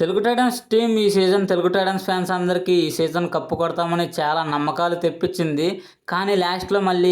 Telugu Titans team ఈ season Telugu Titans fans అందరికీ ఈ సీజన్ కప్పు కొడతామని చాలా నమ్మకాలు తెప్పించింది. కానీ లాస్ట్లో మళ్ళీ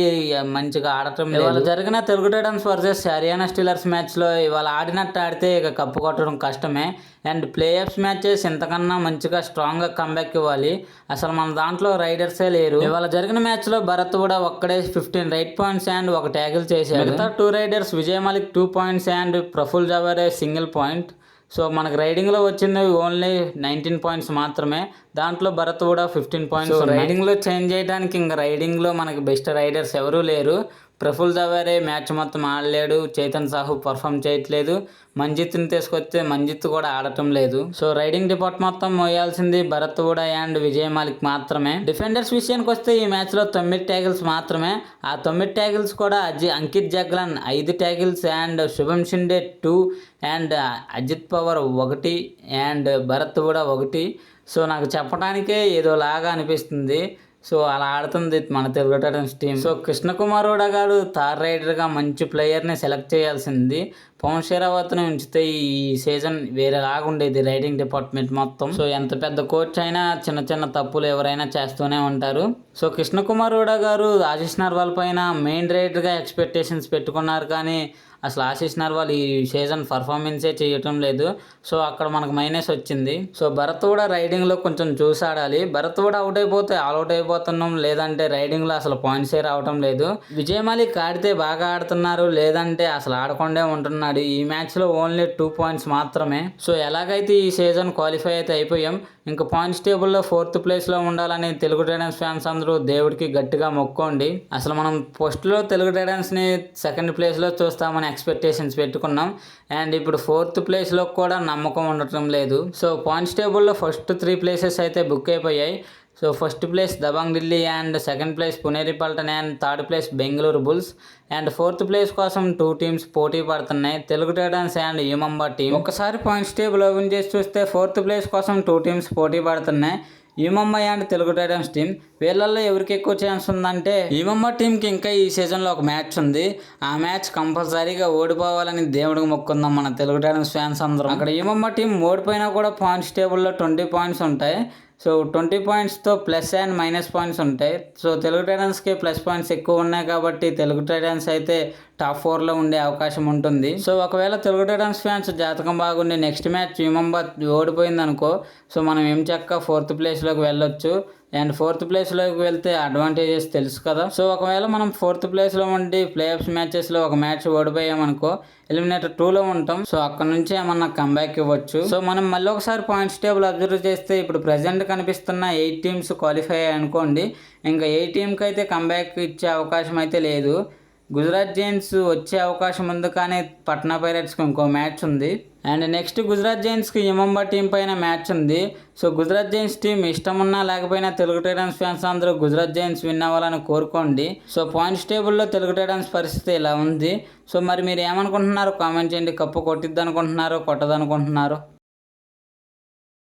మంచిగా ఆడటం లేదు. ఇవాళ జరిగిన Telugu Titans versus Haryana Steelers మ్యాచ్లో ఇవాళ ఆడినట్టు ఆడితే ఇక కప్పు కొట్టడం కష్టమే. అండ్ ప్లే ఆఫ్స్ మ్యాచెస్ ఇంతకన్నా మంచిగా స్ట్రాంగ్గా కంబ్యాక్ ఇవ్వాలి. అసలు మన దాంట్లో రైడర్సే లేరు. ఇవాళ జరిగిన మ్యాచ్లో భరత్ కూడా ఒక్కడే 15 రైట్ పాయింట్స్ అండ్ ఒక ట్యాకిల్ చేశాడు. మిగతా 2 raiders Vijay Malik 2 points and Prafull Zaware single point. So మనకు రైడింగ్లో వచ్చినవి ఓన్లీ 19 పాయింట్స్ మాత్రమే. దాంట్లో భరత్ కూడా 15 పాయింట్స్. రైడింగ్లో చేంజ్ చేయడానికి ఇంకా రైడింగ్లో మనకి బెస్ట్ రైడర్స్ ఎవరూ లేరు. ప్రఫుల్ జవారే మ్యాచ్ మొత్తం ఆడలేడు. చేతన్ సాహు పర్ఫామ్ చేయట్లేదు. మంజిత్ని తీసుకొస్తే మంజిత్ కూడా ఆడటం లేదు. సో రైడింగ్ డిపార్ట్ మొత్తం మోయాల్సింది భరత్ కూడా అండ్ విజయ్ మాలిక్ మాత్రమే. డిఫెండర్స్ విషయానికి వస్తే ఈ మ్యాచ్లో 9 ట్యాకిల్స్ మాత్రమే. ఆ 9 ట్యాకిల్స్ కూడా అంకిత్ జగ్లాన్ 5 ట్యాకిల్స్ అండ్ శుభం షిండే 2 అండ్ అజిత్ పవార్ 1 అండ్ భరత్ కూడా 1. సో నాకు చెప్పడానికే ఏదోలాగా అనిపిస్తుంది. సో అలా ఆడుతుంది మన Telugu Titans team. So Krishna Kumar కూడా గారు థార్ రైడర్గా మంచి ప్లేయర్ని సెలెక్ట్ చేయాల్సింది. పవన్ షెరావత్ని ఉంచితే ఈ సీజన్ వేరేలాగా ఉండేది రైడింగ్ డిపార్ట్మెంట్ మొత్తం. సో ఎంత పెద్ద కోచ్ అయినా చిన్న చిన్న తప్పులు ఎవరైనా చేస్తూనే ఉంటారు. సో కృష్ణకుమార్ కూడా గారు ఆశీష్ నర్వాల్ పైన మెయిన్ రైడర్గా ఎక్స్పెక్టేషన్స్ పెట్టుకున్నారు. కానీ అసలు ఆశీష్ నర్వాల్ ఈ సీజన్ పర్ఫార్మెన్సే చేయటం లేదు. సో అక్కడ మనకు మైనస్ వచ్చింది. సో భరత్ కూడా రైడింగ్లో కొంచెం చూసి ఆడాలి. భరత్ కూడా అవుట్ అయిపోతే ఆల్అవుట్ అయిపోతున్నాం, లేదంటే రైడింగ్లో అసలు పాయింట్సే రావటం లేదు. విజయ్ మాలిక్ ఆడితే బాగా ఆడుతున్నారు, లేదంటే అసలు ఆడకుండా ఉంటున్నాడు. ఈ మ్యాచ్లో ఓన్లీ 2 పాయింట్స్ మాత్రమే. సో ఎలాగైతే ఈ సీజన్ క్వాలిఫై అయితే అయిపోయాం. ఇంకా పాయింట్స్ టేబుల్లో 4th ప్లేస్లో ఉండాలని తెలుగు టైటన్స్ ఫ్యాన్స్ అందరూ దేవుడికి గట్టిగా మొక్కోండి. అసలు మనం ఫస్ట్లో తెలుగు టైటన్స్ని 2nd ప్లేస్లో చూస్తామని ఎక్స్పెక్టేషన్స్ పెట్టుకున్నాం. అండ్ ఇప్పుడు 4th ప్లేస్లో కూడా నమ్మకం ఉండటం లేదు. సో పాయింట్స్ టేబుల్లో ఫస్ట్ 3 ప్లేసెస్ అయితే బుక్ అయిపోయాయి. So first place Dabangg Delhi and 2nd place Puneri Paltan and 3rd place Bengaluru bulls and 4th place కోసం 2 టీమ్స్ పోటీ పడుతున్నాయి, తెలుగు టైటన్స్ అండ్ యూమంబా టీం. ఒకసారి పాయింట్స్ టేబుల్ ఓపెన్ చేసి చూస్తే 4th ప్లేస్ కోసం 2 టీమ్స్ పోటీ పడుతున్నాయి, యూమంబా అండ్ తెలుగు టైటన్స్ టీం. వీళ్ళల్లో ఎవరికి ఎక్కువ ఛాన్స్ ఉందంటే యూమంబా టీంకి ఇంకా ఈ సీజన్లో ఒక మ్యాచ్ ఉంది. ఆ మ్యాచ్ కంపల్సరీగా ఓడిపోవాలని దేవుడికి మొక్కుందాం మన తెలుగు టైటన్స్ ఫ్యాన్స్ అందరం. అక్కడ యూమంబా టీం ఓడిపోయినా కూడా పాయింట్స్ టేబుల్లో 20 పాయింట్స్ ఉంటాయి. సో 20 పాయింట్స్తో ప్లస్ అండ్ మైనస్ పాయింట్స్ ఉంటాయి. సో తెలుగు టైటన్స్కి ప్లస్ పాయింట్స్ ఎక్కువ ఉన్నాయి కాబట్టి తెలుగు టైటన్స్ అయితే టాప్ 4లో ఉండే అవకాశం ఉంటుంది. సో ఒకవేళ తెలుగు టైటన్స్ ఫ్యాన్స్ జాతకం బాగుండి నెక్స్ట్ మ్యాచ్ యూమంబా ఓడిపోయింది అనుకో, సో మనం ఏం చక్క 4th ప్లేస్లోకి వెళ్ళొచ్చు. అండ్ 4th ప్లేస్లోకి వెళ్తే అడ్వాంటేజెస్ తెలుసు కదా. సో ఒకవేళ మనం 4th ప్లేస్లో ఉండి ప్లే ఆఫ్స్ మ్యాచెస్లో ఒక మ్యాచ్ ఓడిపోయామనుకో ఎలిమినేటర్ 2లో ఉంటాం. సో అక్కడ నుంచి ఏమన్నా కంబ్యాక్ ఇవ్వచ్చు. సో మనం మళ్ళీ ఒకసారి పాయింట్స్ టేబుల్ అబ్జర్వ్ చేస్తే ఇప్పుడు ప్రజెంట్ కనిపిస్తున్న 8 టీమ్స్ క్వాలిఫై అయ్యాయి అనుకోండి. ఇంకా ఏ టీంకి అయితే కంబ్యాక్ ఇచ్చే అవకాశం అయితే లేదు. గుజరాత్ జైంట్స్ వచ్చే అవకాశం ఉంది, కానీ పట్నా పైరేట్స్కి ఇంకో మ్యాచ్ ఉంది. అండ్ నెక్స్ట్ గుజరాత్ జైంట్స్కి యూమంబా టీం పైన మ్యాచ్ ఉంది. సో గుజరాత్ జైంట్స్ టీం ఇష్టం ఉన్నా లేకపోయినా తెలుగు టైటన్స్ ఫ్యాన్స్ అందరూ గుజరాత్ జైంట్స్ విన్ అవ్వాలని కోరుకోండి. సో పాయింట్స్ టేబుల్లో తెలుగు టైటన్స్ పరిస్థితి ఇలా ఉంది. సో మరి మీరు ఏమనుకుంటున్నారు కామెంట్ చేయండి. కప్పు కొట్టిద్ది అనుకుంటున్నారో కొట్టదనుకుంటున్నారో.